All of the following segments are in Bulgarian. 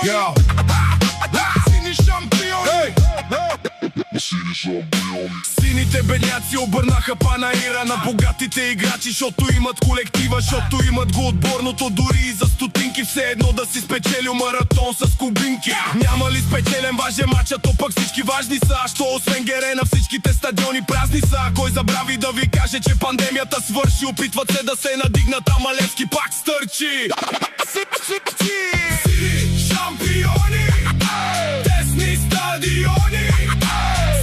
Сини шампиони. Сините бедняци обърнаха панаира на богатите играчи, защото имат колектива, защото имат го отборното, дори и за стотинки. Все едно да си спечелил маратон с кубинки. Няма ли спечелен важен матч, а то пък всички важни са. Що освен Герена всичките стадиони празни са. Кой забрави да ви каже, че пандемията свърши? Опитват се да се надигнат, ама Левски пак стърчи. Сини шампиони, тесни стадиони,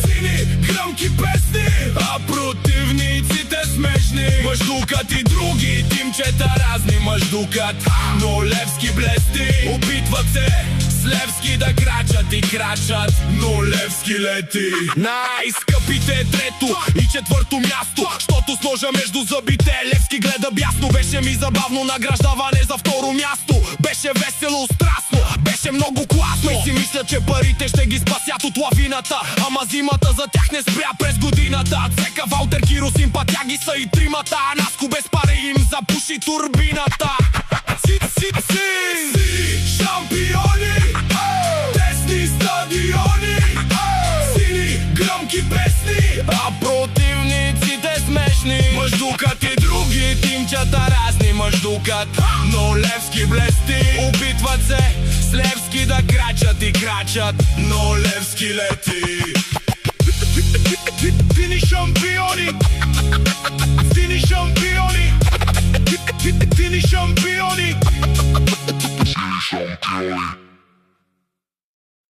сини гръмки песни, а противниците смешни. Мъждукат и други тимчета разни мъждукат, но Левски блести. Опитват се с Левски да крачат и крачат, но Левски лети. Най-скъпите трето и четвърто място, щото с ножа между зъбите Левски гледа бясно. Беше ми забавно награждаване за второ място. Беше весело, страстно, беше много класно. И си мисля, че парите ще ги спасят от лавината, ама зимата за тях не спря през годината. Цека, Валтер, Киро, Симпатяги са и тримата, а Наско без пари им запуши турбината. Шампиони, тесни стадиони, сини гръмки песни, а противниците смешни. Мъждукат и други тимчета разни мъждукат, но Левски блести. Опитват се с Левски да крачат и крачат, но Левски лети.